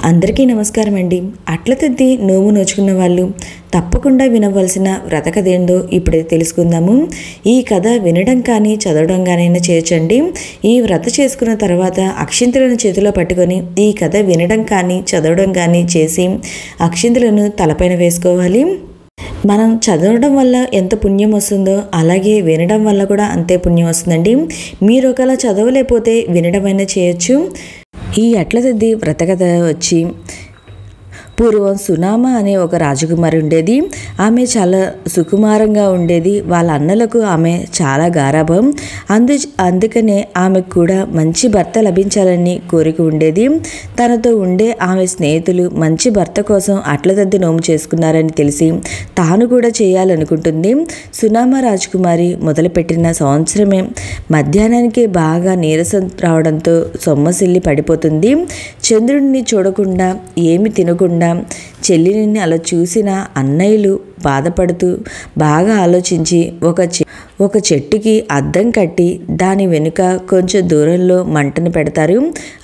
అందరికీ నమస్కారం అండి. అట్ల తద్ది నోము నోచుకున్న వాళ్ళు తప్పకుండా వినవలసిన వ్రత కథ ఏందో ఇప్పుడైతే తెలుసుకుందాము. ఈ కథ వినడం కానీ చదవడం కానీ చేయొచ్చండి. ఈ వ్రత చేసుకున్న తర్వాత అక్షింతలను చేతిలో పట్టుకొని ఈ కథ వినడం కానీ చదవడం కానీ చేసి అక్షింతలను తలపైన వేసుకోవాలి. మనం చదవడం వల్ల ఎంత పుణ్యం వస్తుందో అలాగే వినడం వల్ల కూడా అంతే పుణ్యం వస్తుందండి. మీరు ఒకవేళ చదవలేకపోతే వినడమైనా చేయొచ్చు. ఈ అట్ల తద్ది వ్రతకథ వచ్చి పూర్వం సునామ అనే ఒక రాజకుమారి ఉండేది. ఆమె చాలా సుకుమారంగా ఉండేది. వాళ్ళ అన్నలకు ఆమె చాలా గారాభం. అందుకనే ఆమెకు కూడా మంచి భర్త లభించాలని కోరిక ఉండేది. తనతో ఉండే ఆమె స్నేహితులు మంచి భర్త కోసం అట్ల తద్ది నోము చేసుకున్నారని తెలిసి తాను కూడా చేయాలనుకుంటుంది. సునామ రాజకుమారి మొదలుపెట్టిన సంవత్సరమే మధ్యాహ్నానికి బాగా నీరసం రావడంతో సొమ్మసిల్లి పడిపోతుంది. చంద్రుడిని చూడకుండా ఏమి తినకుండా చెల్లిని అలా చూసిన అన్నయ్యలు బాధపడుతూ బాగా ఆలోచించి ఒక చెట్టుకి అద్దం కట్టి దాని వెనుక కొంచెం దూరంలో మంటను పెడతారు.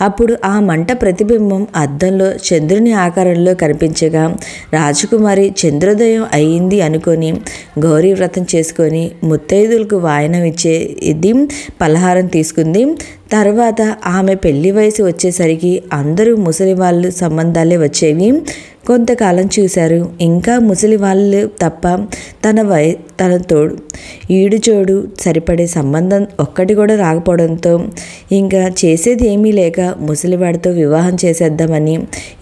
అప్పుడు ఆ మంట ప్రతిబింబం అద్దంలో చంద్రుని ఆకారంలో కనిపించగా రాజకుమారి చంద్రోదయం అయింది అనుకొని గౌరీ వ్రతం చేసుకొని ముత్తైదులకు వాయనం ఇచ్చేది పలహారం తీసుకుంది. తర్వాత ఆమె పెళ్లి వయసు వచ్చేసరికి అందరూ ముసలి వాళ్ళు సంబంధాలే వచ్చేవి. కొంతకాలం చూశారు. ఇంకా ముసలి వాళ్ళు తప్ప తన తోడు ఈడుచోడు సరిపడే సంబంధం ఒక్కటి కూడా రాకపోవడంతో ఇంకా చేసేది ఏమీ లేక ముసలివాడితో వివాహం చేసేద్దామని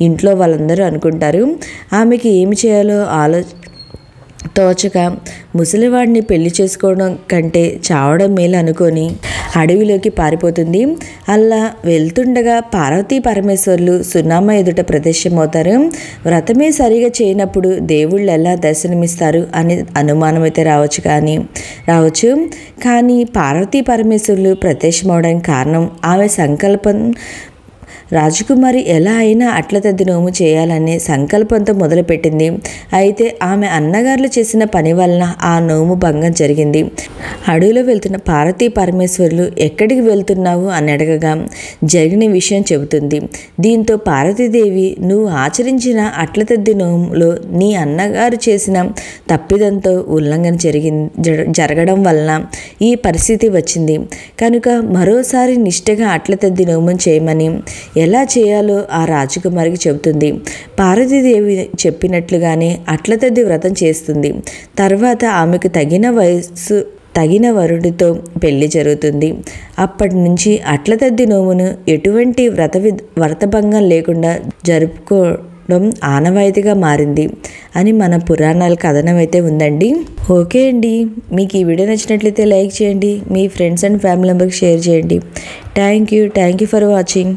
ఇంట్లో వాళ్ళందరూ అనుకుంటారు. ఆమెకి ఏమి చేయాలో తోచక ముసలివాడిని పెళ్లి చేసుకోవడం కంటే చావడం మేలు అనుకొని అడవిలోకి పారిపోతుంది. అలా వెళ్తుండగా పార్వతీ పరమేశ్వర్లు సునామ ఎదుట ప్రత్యక్షమవుతారు. వ్రతమే సరిగా చేయనప్పుడు దేవుళ్ళు ఎలా దర్శనమిస్తారు అని అనుమానం అయితే రావచ్చు. కానీ పార్వతీ పరమేశ్వర్లు ప్రత్యక్షమవడానికి కారణం ఆమె సంకల్పం. రాజకుమారి ఎలా అయినా అట్ల తద్ది నోము చేయాలనే సంకల్పంతో మొదలుపెట్టింది. అయితే ఆమె అన్నగారులు చేసిన పని వలన ఆ నోము భంగం జరిగింది. అడవిలో వెళ్తున్న పార్వతీ పరమేశ్వరులు ఎక్కడికి వెళ్తున్నావు అని అడగగా జరిగిన విషయం చెబుతుంది. దీంతో పార్వతీదేవి నువ్వు ఆచరించిన అట్ల తద్ది నోములో నీ అన్నగారు చేసిన తప్పిదంతో ఉల్లంఘన జరగడం వలన ఈ పరిస్థితి వచ్చింది కనుక మరోసారి నిష్ఠగా అట్ల తద్ది నోము చేయమని ఎలా చేయాలో ఆ రాజకుమారికి చెబుతుంది. పార్వతీదేవి చెప్పినట్లుగానే అట్ల తద్ది వ్రతం చేస్తుంది. తర్వాత ఆమెకు తగిన వరుడితో పెళ్లి జరుగుతుంది. అప్పటి నుంచి అట్ల తద్ది నోమును ఎటువంటి వ్రతభంగం లేకుండా జరుపుకోవడం ఆనవాయితీగా మారింది అని మన పురాణాల కథనం అయితే ఉందండి. ఓకే అండి, మీకు ఈ వీడియో నచ్చినట్లయితే లైక్ చేయండి, మీ ఫ్రెండ్స్ అండ్ ఫ్యామిలీ మెంబర్కి షేర్ చేయండి. Thank you for watching.